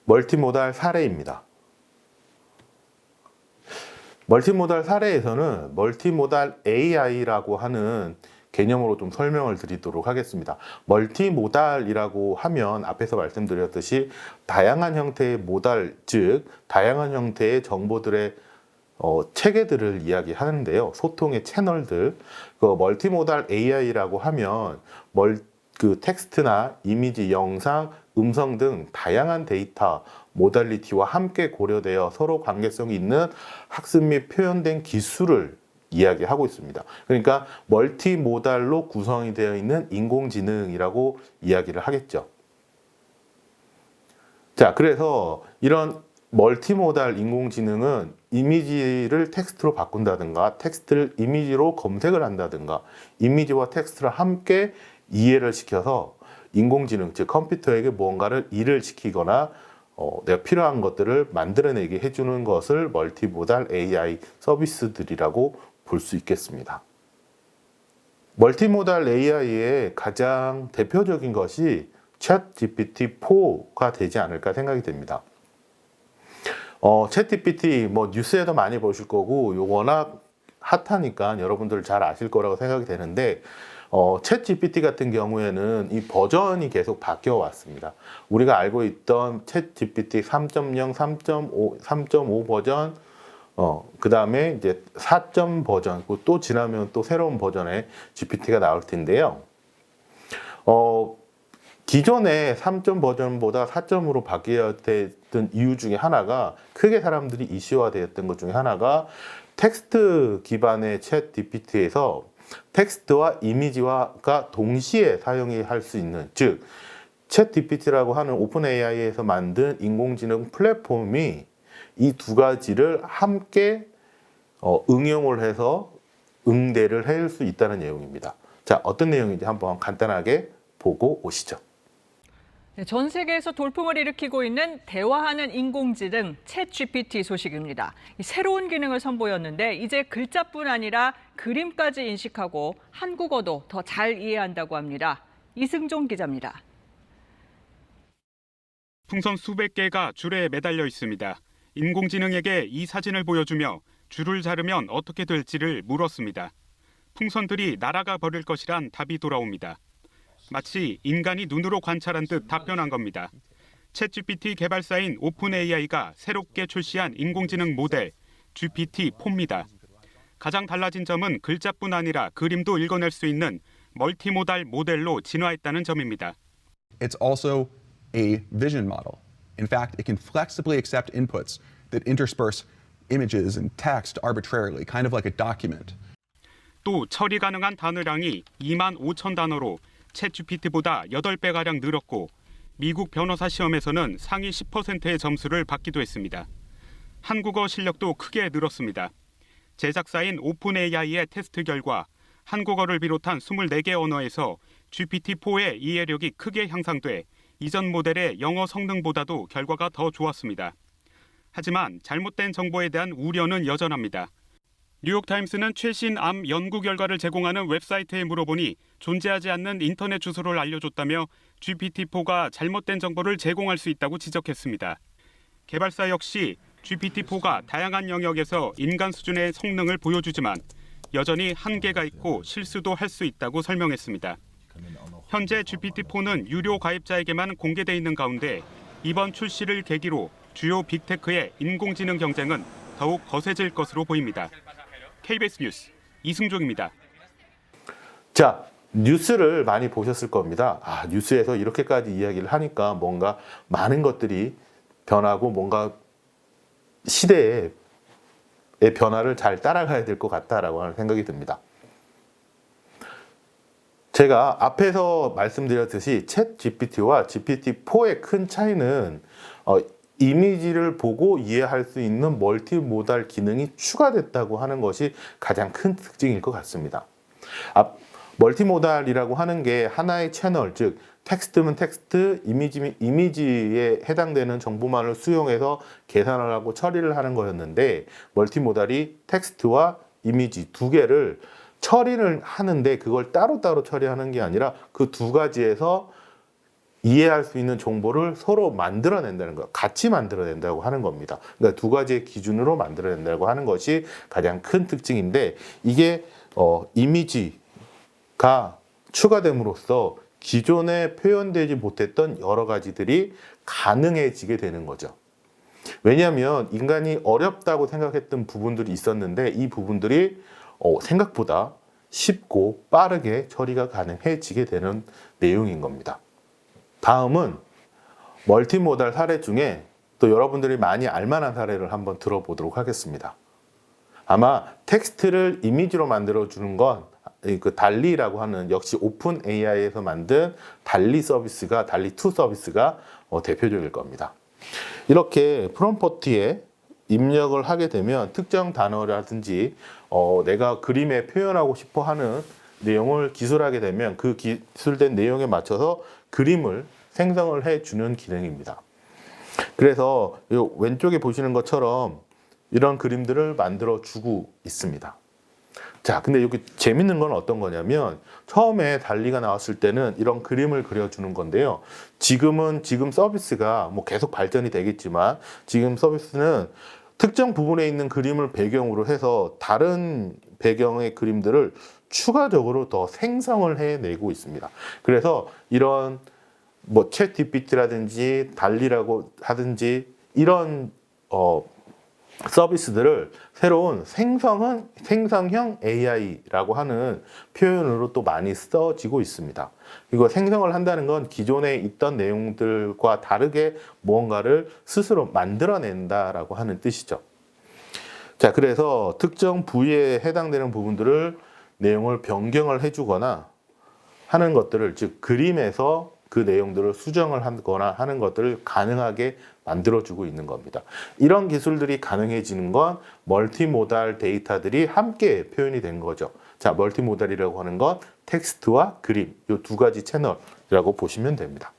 멀티모달 사례입니다. 멀티모달 사례에서는 멀티모달 AI라고 하는 개념으로 좀 설명을 드리도록 하겠습니다. 멀티모달이라고 하면 앞에서 말씀드렸듯이 다양한 형태의 모달, 즉 다양한 형태의 정보들의 체계들을 이야기하는데요. 소통의 채널들. 그 멀티모달 AI라고 하면 그 텍스트나 이미지, 영상, 음성 등 다양한 데이터, 모달리티와 함께 고려되어 서로 관계성이 있는 학습 및 표현된 기술을 이야기하고 있습니다. 그러니까 멀티모달로 구성이 되어 있는 인공지능이라고 이야기를 하겠죠. 자, 그래서 이런 멀티모달 인공지능은 이미지를 텍스트로 바꾼다든가 텍스트를 이미지로 검색을 한다든가 이미지와 텍스트를 함께 이해를 시켜서 인공지능, 즉 컴퓨터에게 무언가를 일을 시키거나 내가 필요한 것들을 만들어내게 해주는 것을 멀티모달 AI 서비스들이라고 볼 수 있겠습니다. 멀티모달 AI의 가장 대표적인 것이 챗GPT-4가 되지 않을까 생각이 됩니다. 챗GPT 뉴스에도 많이 보실 거고 워낙 핫하니까 여러분들 잘 아실 거라고 생각이 되는데 챗GPT 같은 경우에는 이 버전이 계속 바뀌어 왔습니다. 우리가 알고 있던 챗GPT 3.0, 3.5, 3.5 버전, 그 다음에 이제 4점 버전, 또 지나면 또 새로운 버전의 GPT가 나올 텐데요. 기존의 3점 버전보다 4점으로 바뀌었던 이유 중에 하나가 크게 사람들이 이슈화되었던 것 중에 하나가 텍스트 기반의 챗 GPT에서 텍스트와 이미지가 동시에 사용이 할 수 있는, 즉 챗 GPT라고 하는 오픈 AI에서 만든 인공지능 플랫폼이 이 두 가지를 함께 응용을 해서 응대를 할 수 있다는 내용입니다. 자, 어떤 내용인지 한번 간단하게 보고 오시죠. 전 세계에서 돌풍을 일으키고 있는 대화하는 인공지능 챗GPT 소식입니다. 새로운 기능을 선보였는데 이제 글자뿐 아니라 그림까지 인식하고 한국어도 더 잘 이해한다고 합니다. 이승종 기자입니다. 풍선 수백 개가 줄에 매달려 있습니다. 인공지능에게 이 사진을 보여주며 줄을 자르면 어떻게 될지를 물었습니다. 풍선들이 날아가 버릴 것이란 답이 돌아옵니다. 마치 인간이 눈으로 관찰한 듯 답변한 겁니다. 챗GPT 개발사인 오픈AI가 새롭게 출시한 인공지능 모델 GPT-4입니다. 가장 달라진 점은 글자뿐 아니라 그림도 읽어낼 수 있는 멀티모달 모델로 진화했다는 점입니다. It's also a vision model. In fact, it can flexibly accept inputs that intersperse images and text arbitrarily, kind of like a document. 또 처리 가능한 단어량이 2만 5천 단어로 챗GPT보다 8배가량 늘었고 미국 변호사 시험에서는 상위 10%의 점수를 받기도 했습니다. 한국어 실력도 크게 늘었습니다. 제작사인 오픈AI의 테스트 결과 한국어를 비롯한 24개 언어에서 GPT-4의 이해력이 크게 향상돼 이전 모델의 영어 성능보다도 결과가 더 좋았습니다. 하지만 잘못된 정보에 대한 우려는 여전합니다. 뉴욕타임스는 최신 암 연구 결과를 제공하는 웹사이트에 물어보니 존재하지 않는 인터넷 주소를 알려줬다며 GPT-4가 잘못된 정보를 제공할 수 있다고 지적했습니다. 개발사 역시 GPT-4가 다양한 영역에서 인간 수준의 성능을 보여주지만 여전히 한계가 있고 실수도 할 수 있다고 설명했습니다. 현재 GPT-4는 유료 가입자에게만 공개돼 있는 가운데 이번 출시를 계기로 주요 빅테크의 인공지능 경쟁은 더욱 거세질 것으로 보입니다. KBS 뉴스 이승종입니다. 자, 뉴스를 많이 보셨을 겁니다. 뉴스에서 이렇게까지 이야기를 하니까 뭔가 많은 것들이 변하고 뭔가 시대의 변화를 잘 따라가야 될 것 같다라고 하는 생각이 듭니다. 제가 앞에서 말씀드렸듯이 챗 GPT와 GPT-4의 큰 차이는 이미지를 보고 이해할 수 있는 멀티모달 기능이 추가됐다고 하는 것이 가장 큰 특징일 것 같습니다. 멀티모달이라고 하는 게 하나의 채널, 즉 텍스트면 텍스트, 이미지면 이미지에 해당되는 정보만을 수용해서 계산을 하고 처리를 하는 거였는데 멀티모달이 텍스트와 이미지 두 개를 처리를 하는데 그걸 따로따로 처리하는 게 아니라 그 두 가지에서 이해할 수 있는 정보를 서로 만들어낸다는 것, 같이 만들어낸다고 하는 겁니다. 그러니까 두 가지의 기준으로 만들어낸다고 하는 것이 가장 큰 특징인데, 이게 이미지가 추가됨으로써 기존에 표현되지 못했던 여러 가지들이 가능해지게 되는 거죠. 왜냐하면 인간이 어렵다고 생각했던 부분들이 있었는데, 이 부분들이 생각보다 쉽고 빠르게 처리가 가능해지게 되는 내용인 겁니다. 다음은 멀티모달 사례 중에 또 여러분들이 많이 알만한 사례를 한번 들어보도록 하겠습니다. 아마 텍스트를 이미지로 만들어주는 건 그 달리라고 하는, 역시 오픈 AI에서 만든 달리 서비스가, 달리2 서비스가 대표적일 겁니다. 이렇게 프롬프트에 입력을 하게 되면 특정 단어라든지 내가 그림에 표현하고 싶어 하는 내용을 기술하게 되면 그 기술된 내용에 맞춰서 그림을 생성을 해주는 기능입니다. 그래서 이 왼쪽에 보시는 것처럼 이런 그림들을 만들어 주고 있습니다. 자, 근데 여기 재밌는 건 어떤 거냐면, 처음에 달리가 나왔을 때는 이런 그림을 그려주는 건데요. 지금 서비스가 뭐 계속 발전이 되겠지만, 지금 서비스는 특정 부분에 있는 그림을 배경으로 해서 다른 배경의 그림들을 추가적으로 더 생성을 해내고 있습니다. 그래서 이런 뭐 챗 GPT라든지 달리라고 하든지 이런 서비스들을 새로운 생성형 AI라고 하는 표현으로 또 많이 써지고 있습니다. 이거 생성을 한다는 건 기존에 있던 내용들과 다르게 무언가를 스스로 만들어낸다라고 하는 뜻이죠. 자, 그래서 특정 부위에 해당되는 부분들을 내용을 변경을 해주거나 하는 것들을, 즉 그림에서 그 내용들을 수정을 하거나 하는 것들을 가능하게 만들어주고 있는 겁니다. 이런 기술들이 가능해지는 건 멀티모달 데이터들이 함께 표현이 된 거죠. 자, 멀티모달이라고 하는 건 텍스트와 그림, 이 두 가지 채널이라고 보시면 됩니다.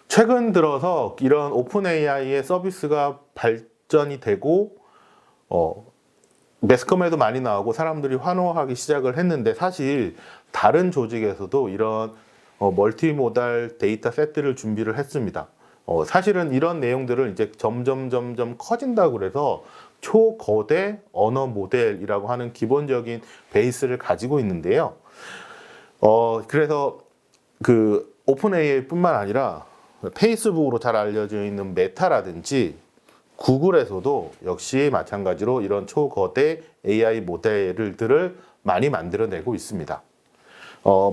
최근 들어서 이런 오픈 AI의 서비스가 발전이 되고 매스컴에도 많이 나오고 사람들이 환호하기 시작을 했는데, 사실 다른 조직에서도 이런 멀티모달 데이터 세트를 준비를 했습니다. 사실은 이런 내용들을 이제 점점 커진다고 그래서 초거대 언어 모델이라고 하는 기본적인 베이스를 가지고 있는데요. 그래서 그 오픈 AI뿐만 아니라 페이스북으로 잘 알려져 있는 메타라든지 구글에서도 역시 마찬가지로 이런 초거대 AI 모델들을 많이 만들어내고 있습니다.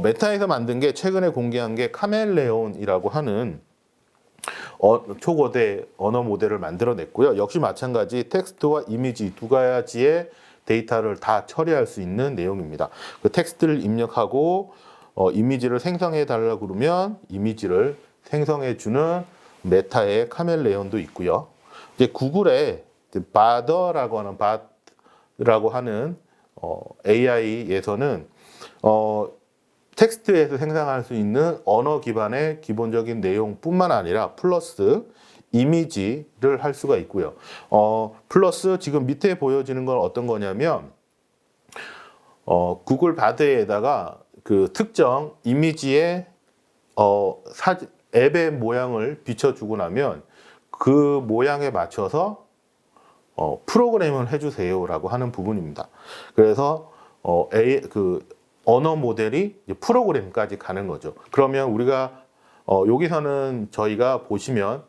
메타에서 만든 게, 최근에 공개한 게 카멜레온이라고 하는 초거대 언어 모델을 만들어냈고요. 역시 마찬가지 텍스트와 이미지 두 가지의 데이터를 다 처리할 수 있는 내용입니다. 그 텍스트를 입력하고 이미지를 생성해 달라고 그러면 이미지를 생성해 주는 메타의 카멜레온도 있고요. 이제 구글의 바더라고 하는 AI에서는 텍스트에서 생성할 수 있는 언어 기반의 기본적인 내용뿐만 아니라 플러스 이미지를 할 수가 있고요. 플러스 지금 밑에 보여지는 건 어떤 거냐면, 구글 바드에다가 그 특정 이미지의 앱의 모양을 비춰주고 나면 그 모양에 맞춰서 프로그램을 해주세요라고 하는 부분입니다. 그래서 언어 모델이 프로그램까지 가는 거죠. 그러면 우리가 여기서는 저희가 보시면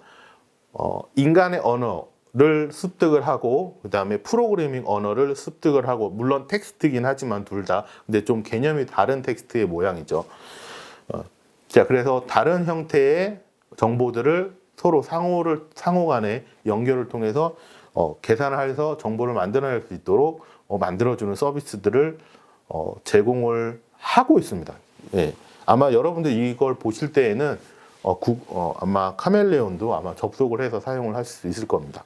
인간의 언어를 습득을 하고 그 다음에 프로그래밍 언어를 습득을 하고, 물론 텍스트긴 하지만 둘 다 근데 좀 개념이 다른 텍스트의 모양이죠. 자, 그래서 다른 형태의 정보들을 서로 상호 간의 연결을 통해서 계산을 해서 정보를 만들어낼 수 있도록 만들어주는 서비스들을 제공을 하고 있습니다. 예. 아마 여러분들 이걸 보실 때에는 아마 카멜레온도 아마 접속을 해서 사용을 할 수 있을 겁니다.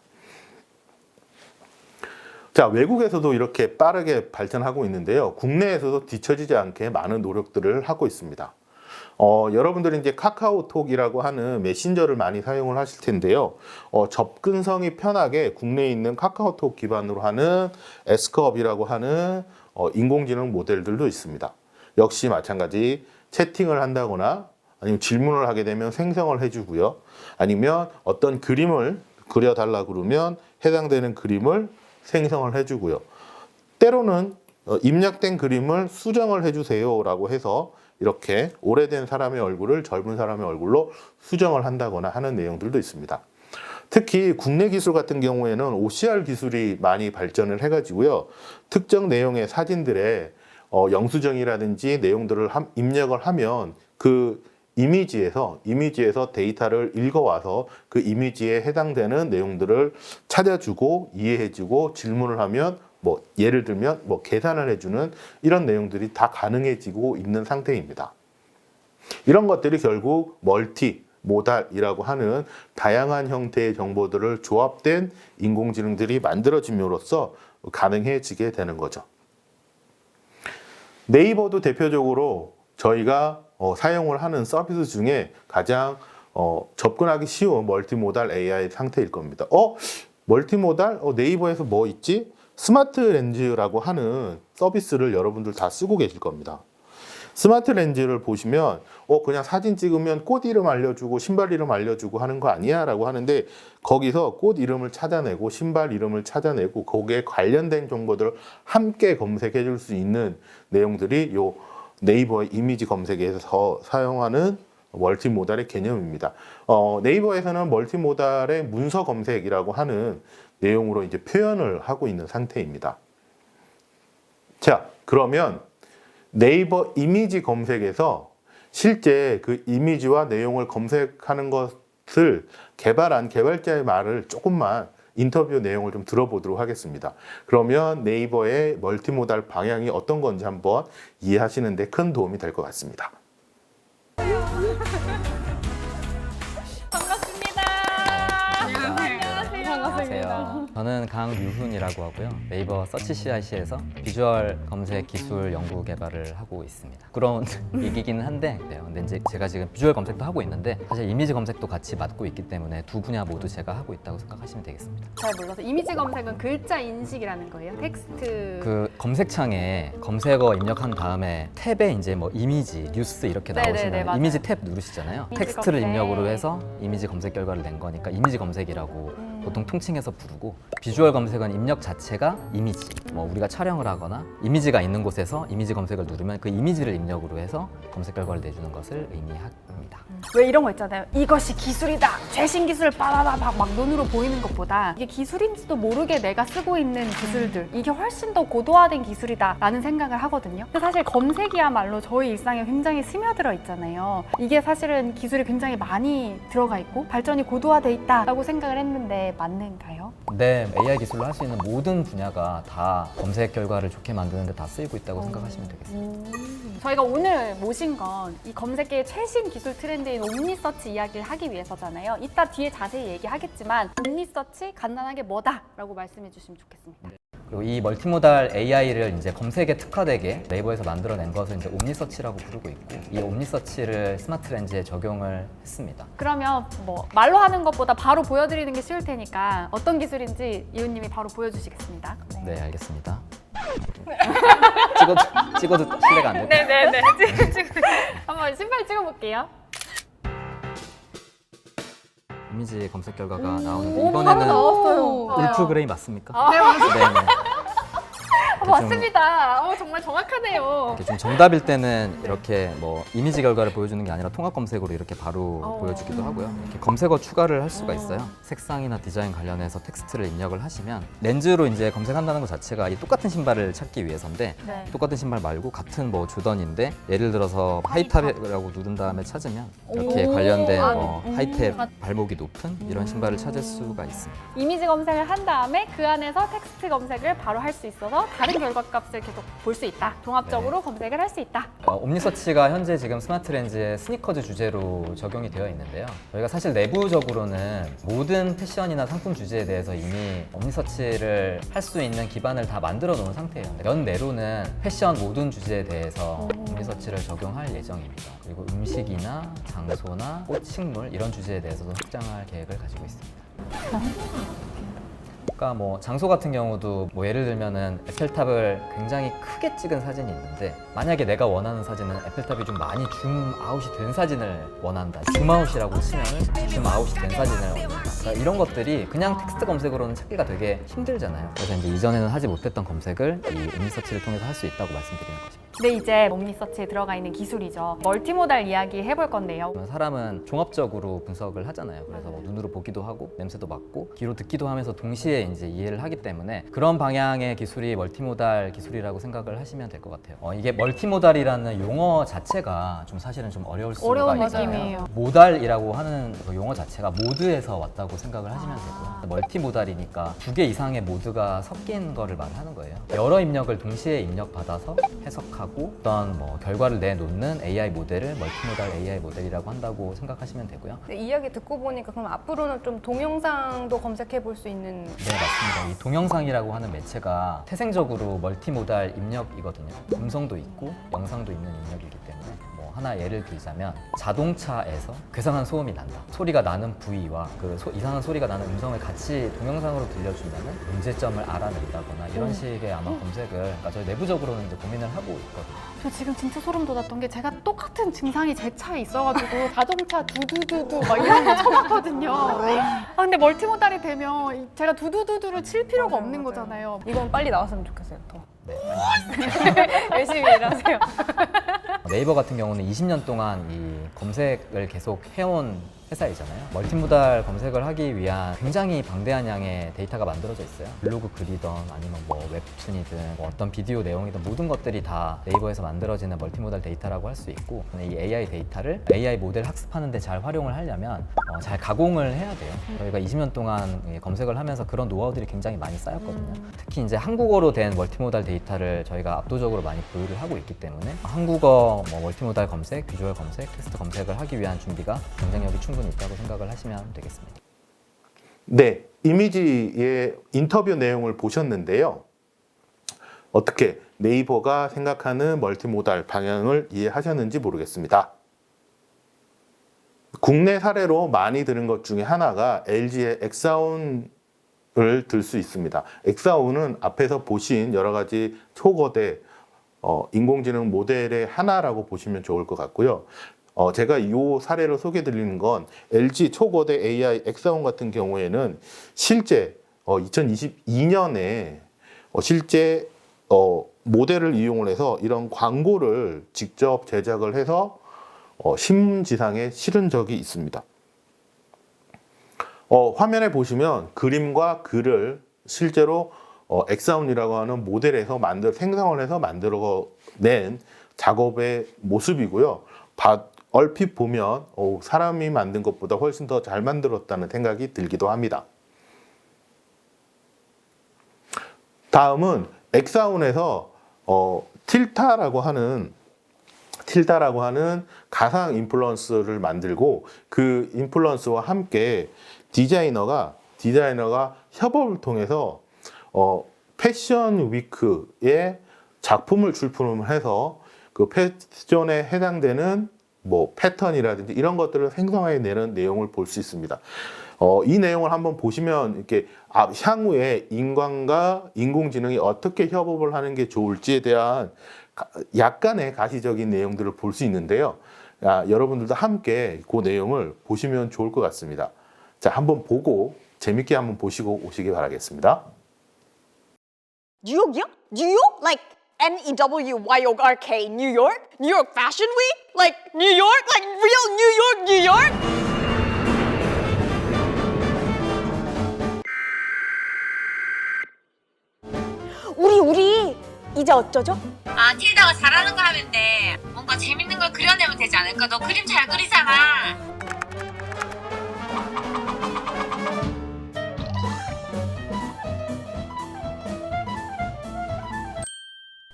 자, 외국에서도 이렇게 빠르게 발전하고 있는데요. 국내에서도 뒤처지지 않게 많은 노력들을 하고 있습니다. 여러분들이 이제 카카오톡이라고 하는 메신저를 많이 사용을 하실 텐데요. 접근성이 편하게 국내에 있는 카카오톡 기반으로 하는 에스크업이라고 하는 인공지능 모델들도 있습니다. 역시 마찬가지 채팅을 한다거나 아니면 질문을 하게 되면 생성을 해주고요. 아니면 어떤 그림을 그려달라 그러면 해당되는 그림을 생성을 해주고요. 때로는 입력된 그림을 수정을 해주세요라고 해서 이렇게 오래된 사람의 얼굴을 젊은 사람의 얼굴로 수정을 한다거나 하는 내용들도 있습니다. 특히 국내 기술 같은 경우에는 OCR 기술이 많이 발전을 해가지고요. 특정 내용의 사진들의 영수증이라든지 내용들을 입력을 하면 그 이미지에서 데이터를 읽어와서 그 이미지에 해당되는 내용들을 찾아주고 이해해주고 질문을 하면 뭐 예를 들면 뭐 계산을 해주는 이런 내용들이 다 가능해지고 있는 상태입니다. 이런 것들이 결국 멀티 모달이라고 하는 다양한 형태의 정보들을 조합된 인공지능들이 만들어짐으로써 가능해지게 되는 거죠. 네이버도 대표적으로 저희가 사용을 하는 서비스 중에 가장 접근하기 쉬운 멀티모달 AI 상태일 겁니다. 멀티모달? 네이버에서 뭐 있지? 스마트 렌즈라고 하는 서비스를 여러분들 다 쓰고 계실 겁니다. 스마트 렌즈를 보시면 그냥 사진 찍으면 꽃 이름 알려주고 신발 이름 알려주고 하는 거 아니야? 라고 하는데 거기서 꽃 이름을 찾아내고 신발 이름을 찾아내고 거기에 관련된 정보들을 함께 검색해 줄 수 있는 내용들이 요 네이버의 이미지 검색에서 사용하는 멀티모달의 개념입니다. 네이버에서는 멀티모달의 문서 검색이라고 하는 내용으로 이제 표현을 하고 있는 상태입니다. 자, 그러면 네이버 이미지 검색에서 실제 그 이미지와 내용을 검색하는 것을 개발한 개발자의 말을 조금만 인터뷰 내용을 좀 들어보도록 하겠습니다. 그러면 네이버의 멀티모달 방향이 어떤 건지 한번 이해하시는 데 큰 도움이 될 것 같습니다. 안녕하세요. 저는 강유훈이라고 하고요. 네이버 서치 CIC에서 비주얼 검색 기술 연구 개발을 하고 있습니다. 부끄러운 얘기기는 한데, 근데 이제 제가 지금 비주얼 검색도 하고 있는데 사실 이미지 검색도 같이 맡고 있기 때문에 두 분야 모두 제가 하고 있다고 생각하시면 되겠습니다. 잘 몰라서 이미지 검색은 글자 인식이라는 거예요? 텍스트 그 검색창에 검색어 입력한 다음에 탭에 이제 뭐 이미지, 뉴스 이렇게 네네네, 나오시면 맞아요. 이미지 탭 누르시잖아요. 이미지 텍스트를 검색. 입력으로 해서 이미지 검색 결과를 낸 거니까 이미지 검색이라고 보통 통칭해서 부르고, 비주얼 검색은 입력 자체가 이미지, 뭐 우리가 촬영을 하거나 이미지가 있는 곳에서 이미지 검색을 누르면 그 이미지를 입력으로 해서 검색 결과를 내주는 것을 의미합니다. 왜 이런 거 있잖아요. 이것이 기술이다. 최신 기술을 빠바바박 막 눈으로 보이는 것보다 이게 기술인지도 모르게 내가 쓰고 있는 기술들, 이게 훨씬 더 고도화된 기술이다 라는 생각을 하거든요. 근데 사실 검색이야말로 저희 일상에 굉장히 스며들어 있잖아요. 이게 사실은 기술이 굉장히 많이 들어가 있고 발전이 고도화돼 있다라고 생각을 했는데 맞는가요? 네, AI 기술로 할 수 있는 모든 분야가 다 검색 결과를 좋게 만드는 데 다 쓰이고 있다고 생각하시면 되겠습니다. 저희가 오늘 모신 건 이 검색계의 최신 기술 트렌드인 옴니서치 이야기를 하기 위해서잖아요. 이따 뒤에 자세히 얘기하겠지만 옴니서치 간단하게 뭐다라고 말씀해 주시면 좋겠습니다. 그리고 이 멀티모달 AI를 이제 검색에 특화되게 네이버에서 만들어낸 것을 이제 옴니서치라고 부르고 있고, 이 옴니서치를 스마트 렌즈에 적용을 했습니다. 그러면 뭐 말로 하는 것보다 바로 보여드리는 게 쉬울 테니까 어떤 기술인지 이훈님이 바로 보여주시겠습니다. 네, 알겠습니다. 찍어도 실례가 안 될까요? 네네네. 지금 한번 신발 찍어볼게요. 이미지 검색 결과가 나오는데 바로 이번에는 나왔어요. 울프 그레이 맞습니까? 네, 맞습니다. 네네. 맞습니다. 정말 정확하네요. 이렇게 좀 정답일 때는 이렇게 뭐 이미지 결과를 보여주는 게 아니라 통합 검색으로 이렇게 바로 보여주기도 하고요. 이렇게 검색어 추가를 할 수가 있어요. 색상이나 디자인 관련해서 텍스트를 입력을 하시면 렌즈로 이제 검색한다는 것 자체가 이 똑같은 신발을 찾기 위해서인데, 네. 똑같은 신발 말고 같은 뭐 조던인데 예를 들어서 하이탑이라고 누른 다음에 찾으면 이렇게 관련된 뭐 하이탑 발목이 높은 이런 신발을 찾을 수가 있습니다. 이미지 검색을 한 다음에 그 안에서 텍스트 검색을 바로 할 수 있어서 다른 결과값을 계속 볼 수 있다. 종합적으로 검색을 할 수 있다. 옴니서치가 현재 지금 스마트 렌즈의 스니커즈 주제로 적용이 되어 있는데요. 저희가 사실 내부적으로는 모든 패션이나 상품 주제에 대해서 이미 옴니서치를 할 수 있는 기반을 다 만들어 놓은 상태예요. 연내로는 패션 모든 주제에 대해서 옴니서치를 적용할 예정입니다. 그리고 음식이나 장소나 꽃, 식물 이런 주제에 대해서도 확장할 계획을 가지고 있습니다. 그러니까 뭐 장소 같은 경우도 뭐 예를 들면은 에펠탑을 굉장히 크게 찍은 사진이 있는데 만약에 내가 원하는 사진은 에펠탑이 좀 많이 줌아웃이 된 사진을 원한다. 줌아웃이라고 치면은 줌아웃이 된 사진을 원한다. 그러니까 이런 것들이 그냥 텍스트 검색으로는 찾기가 되게 힘들잖아요. 그래서 이제 이전에는 하지 못했던 검색을 이 옴니서치를 통해서 할 수 있다고 말씀드리는 거죠. 근데 이제 옴니서치에 들어가 있는 기술이죠. 멀티모달 이야기 해볼 건데요. 사람은 종합적으로 분석을 하잖아요. 그래서 뭐 눈으로 보기도 하고 냄새도 맡고 귀로 듣기도 하면서 동시에 이제 이해를 하기 때문에 그런 방향의 기술이 멀티모달 기술이라고 생각을 하시면 될 것 같아요. 이게 멀티모달이라는 용어 자체가 좀 사실은 좀 어려울 수가 어려운 있잖아요. 느낌이에요. 모달이라고 하는 그 용어 자체가 모드에서 왔다고 생각을 하시면 되고요. 멀티모달이니까 두 개 이상의 모드가 섞인 거를 말하는 거예요. 여러 입력을 동시에 입력받아서 해석하고 어떤 뭐 결과를 내놓는 AI 모델을 멀티모달 AI 모델이라고 한다고 생각하시면 되고요. 네, 이야기 듣고 보니까 그럼 앞으로는 좀 동영상도 검색해 볼 수 있는 네, 맞습니다. 이 동영상이라고 하는 매체가 태생적으로 멀티모달 입력이거든요. 음성도 있고 영상도 있는 입력이기 때문에 뭐 하나 예를 들자면 자동차에서 괴상한 소음이 난다. 소리가 나는 부위와 그 이상한 소리가 나는 음성을 같이 동영상으로 들려주면 문제점을 알아낸다거나 이런 식의 아마 검색을 그러니까 저희 내부적으로는 이제 고민을 하고 있거든요. 저 지금 진짜 소름 돋았던 게 제가 똑같은 증상이 제 차에 있어가지고 자동차 두두두두 막 이런 거 쳐봤거든요. 아, 근데 멀티모달이 되면 제가 두두두두를 칠 필요가 없는 거잖아요. 이건 빨리 나왔으면 좋겠어요. 더 네. 열심히 일하세요. 네이버 같은 경우는 20년 동안 이 검색을 계속 해온 회사이잖아요. 멀티모달 검색을 하기 위한 굉장히 방대한 양의 데이터가 만들어져 있어요. 블로그 글이든 아니면 뭐 웹툰이든 뭐 어떤 비디오 내용이든 모든 것들이 다 네이버에서 만들어지는 멀티모달 데이터라고 할 수 있고 이 AI 데이터를 AI 모델 학습하는데 잘 활용을 하려면 잘 가공을 해야 돼요. 저희가 20년 동안 검색을 하면서 그런 노하우들이 굉장히 많이 쌓였거든요. 특히 이제 한국어로 된 멀티모달 데이터를 저희가 압도적으로 많이 보유를 하고 있기 때문에 한국어 뭐 멀티모달 검색, 비주얼 검색, 텍스트 검색을 하기 위한 준비가 경쟁력이 충분히 있다고 생각을 하시면 되겠습니다. 네, 이미지의 인터뷰 내용을 보셨는데요. 어떻게 네이버가 생각하는 멀티모달 방향을 이해하셨는지 모르겠습니다. 국내 사례로 많이 들은 것 중에 하나가 LG의 엑사온을 들 수 있습니다. 엑사온은 앞에서 보신 여러 가지 초거대 인공지능 모델의 하나라고 보시면 좋을 것 같고요. 제가 이 사례를 소개해 드리는 건 LG 초거대 AI 엑사온 같은 경우에는 실제 2022년에 실제 모델을 이용을 해서 이런 광고를 직접 제작을 해서 신문지상에 실은 적이 있습니다. 화면에 보시면 그림과 글을 실제로 엑사온이라고 하는 모델에서 생성을 해서 만들어낸 작업의 모습이고요. 얼핏 보면 사람이 만든 것보다 훨씬 더 잘 만들었다는 생각이 들기도 합니다. 다음은 엑사온에서 틸다라고 하는 가상 인플루언서를 만들고 그 인플루언서와 함께 디자이너가 협업을 통해서 패션 위크에 작품을 출품을 해서 그 패션에 해당되는 뭐 패턴이라든지 이런 것들을 생성해내는 내용을 볼 수 있습니다. 이 내용을 한번 보시면 이렇게 향후에 인간과 인공지능이 어떻게 협업을 하는 게 좋을지에 대한 약간의 가시적인 내용들을 볼 수 있는데요. 여러분들도 함께 그 내용을 보시면 좋을 것 같습니다. 자, 한번 보고 재밌게 한번 보시고 오시기 바라겠습니다. 뉴욕이요? 뉴욕? Like NEWYORK, New York? New York Fashion Week? Like New York? Like real New York, New York? 우리 이제 어쩌죠? 틸다가 잘하는 거 하면 돼. 뭔가 재밌는 걸 그려내면 되지 않을까? 너 그림 잘 그리잖아.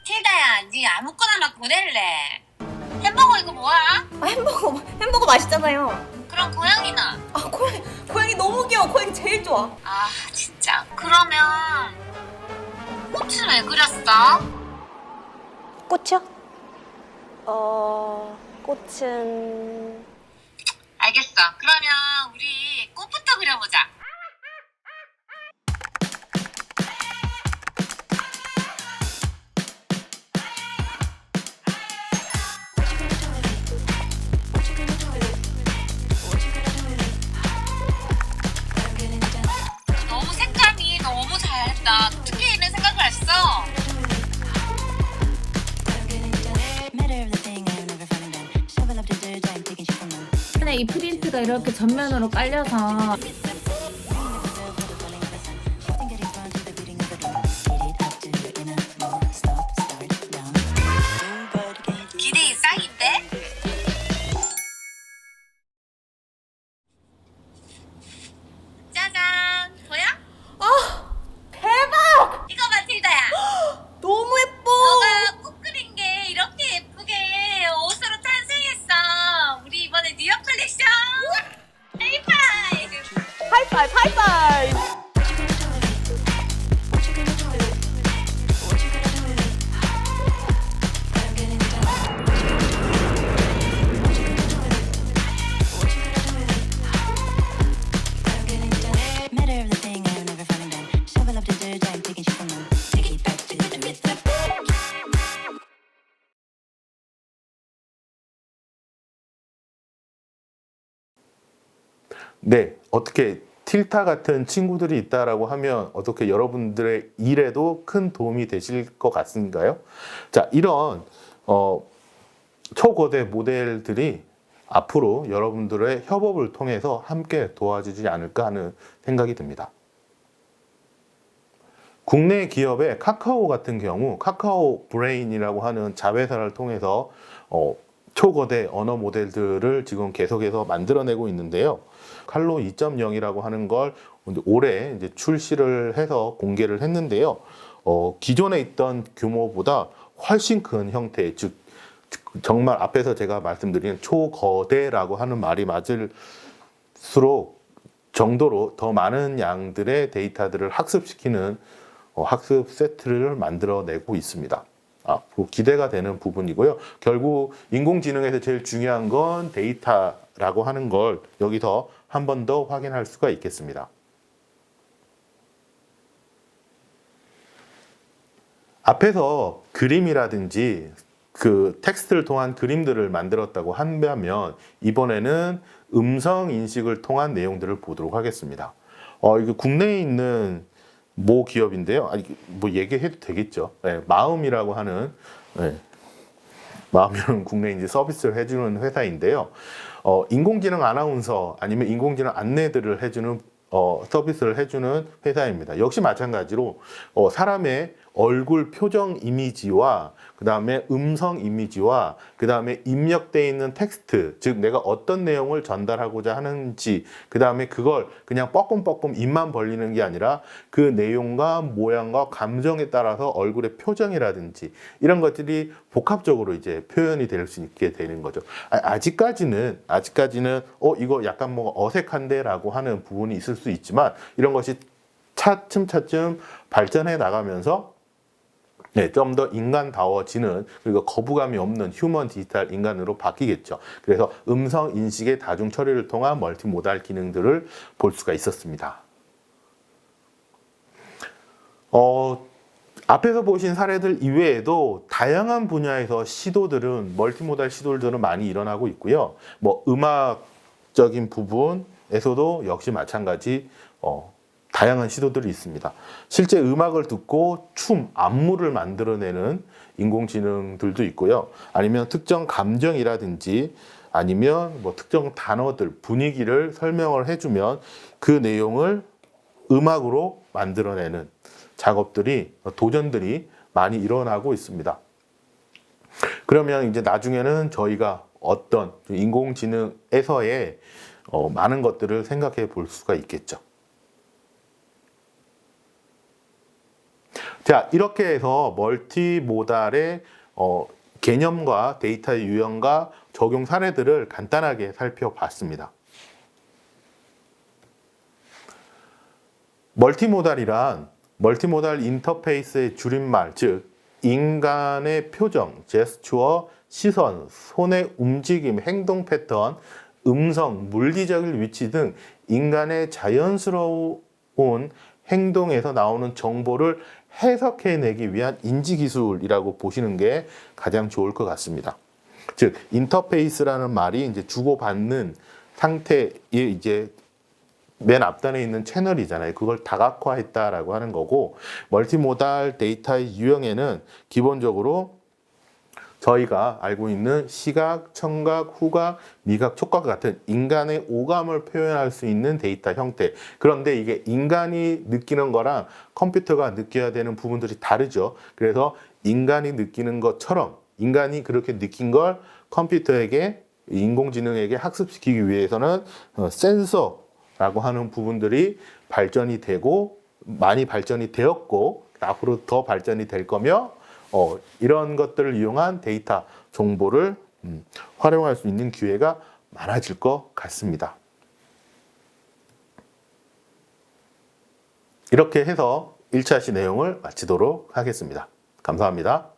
틸다야, 네 아무거나 막 보낼래. 햄버거 이거 뭐야? 햄버거 맛있잖아요. 그럼 고양이는? 고양이 너무 귀여워. 고양이 제일 좋아. 아, 진짜. 그러면 꽃은 왜 그렸어? 꽃이요? 꽃은 알겠어. 그러면 우리 꽃부터 그려보자. 때문에 이 프린트가 이렇게 전면으로 깔려서 기대 이상인데? 짜잔! 보여? 대박! 이거 마틸다야! 너무 예뻐! 너가 꼭 그린 게 이렇게 예쁘게 옷으로 탄생했어! 우리 이번에 뉴욕 컬렉션! 하이파이브! 하이파이브 하이파이브! 네, 어떻게 틸타 같은 친구들이 있다라고 하면 어떻게 여러분들의 일에도 큰 도움이 되실 것 같은가요? 자, 이런 초거대 모델들이 앞으로 여러분들의 협업을 통해서 함께 도와주지 않을까 하는 생각이 듭니다. 국내 기업의 카카오 같은 경우 카카오 브레인이라고 하는 자회사를 통해서 초거대 언어 모델들을 지금 계속해서 만들어내고 있는데요. 칼로 2.0이라고 하는 걸 올해 이제 출시를 해서 공개를 했는데요. 기존에 있던 규모보다 훨씬 큰 형태, 즉 정말 앞에서 제가 말씀드린 초거대라고 하는 말이 맞을수록 정도로 더 많은 양들의 데이터들을 학습시키는 학습 세트를 만들어내고 있습니다. 앞으로 기대가 되는 부분이고요. 결국 인공지능에서 제일 중요한 건 데이터라고 하는 걸 여기서 한 번 더 확인할 수가 있겠습니다. 앞에서 그림이라든지 그 텍스트를 통한 그림들을 만들었다고 한다면 이번에는 음성 인식을 통한 내용들을 보도록 하겠습니다. 이거 국내에 있는 모 기업인데요. 뭐 얘기해도 되겠죠. 네, 마음이라고 하는 마음이라는 국내 이제 서비스를 해주는 회사인데요. 인공지능 아나운서 아니면 인공지능 안내들을 해주는 서비스를 해주는 회사입니다. 역시 마찬가지로 사람의 얼굴 표정 이미지와 그 다음에 음성 이미지와 그 다음에 입력되어 있는 텍스트, 즉 내가 어떤 내용을 전달하고자 하는지, 그 다음에 그걸 그냥 뻐끔뻐끔 입만 벌리는 게 아니라 그 내용과 모양과 감정에 따라서 얼굴의 표정이라든지 이런 것들이 복합적으로 이제 표현이 될 수 있게 되는 거죠. 아직까지는 이거 약간 뭐 어색한데 라고 하는 부분이 있을 수 있지만 이런 것이 차츰 발전해 나가면서 좀 더 인간다워지는, 그리고 거부감이 없는 휴먼 디지털 인간으로 바뀌겠죠. 그래서 음성 인식의 다중 처리를 통한 멀티모달 기능들을 볼 수가 있었습니다. 앞에서 보신 사례들 이외에도 다양한 분야에서 멀티모달 시도들은 많이 일어나고 있고요. 뭐 음악적인 부분에서도 역시 마찬가지 다양한 시도들이 있습니다. 실제 음악을 듣고 안무를 만들어내는 인공지능들도 있고요. 아니면 특정 감정이라든지 아니면 뭐 특정 단어들, 분위기를 설명을 해주면 그 내용을 음악으로 만들어내는 도전들이 많이 일어나고 있습니다. 그러면 이제 나중에는 저희가 어떤 인공지능에서의 많은 것들을 생각해 볼 수가 있겠죠. 자, 이렇게 해서 멀티모달의 개념과 데이터의 유형과 적용 사례들을 간단하게 살펴봤습니다. 멀티모달 인터페이스의 줄임말, 즉 인간의 표정, 제스처, 시선, 손의 움직임, 행동 패턴, 음성, 물리적인 위치 등 인간의 자연스러운 행동에서 나오는 정보를 해석해내기 위한 인지기술이라고 보시는 게 가장 좋을 것 같습니다. 즉, 인터페이스라는 말이 이제 주고받는 상태에 이제 맨 앞단에 있는 채널이잖아요. 그걸 다각화했다라고 하는 거고, 멀티모달 데이터의 유형에는 기본적으로 저희가 알고 있는 시각, 청각, 후각, 미각, 촉각 같은 인간의 오감을 표현할 수 있는 데이터 형태. 그런데 이게 인간이 느끼는 거랑 컴퓨터가 느껴야 되는 부분들이 다르죠. 그래서 인간이 느끼는 것처럼 인간이 그렇게 느낀 걸 컴퓨터에게, 인공지능에게 학습시키기 위해서는 센서라고 하는 부분들이 발전이 되고 많이 발전이 되었고 앞으로 더 발전이 될 거며 이런 것들을 이용한 데이터 정보를 활용할 수 있는 기회가 많아질 것 같습니다. 이렇게 해서 1차 시 내용을 마치도록 하겠습니다. 감사합니다.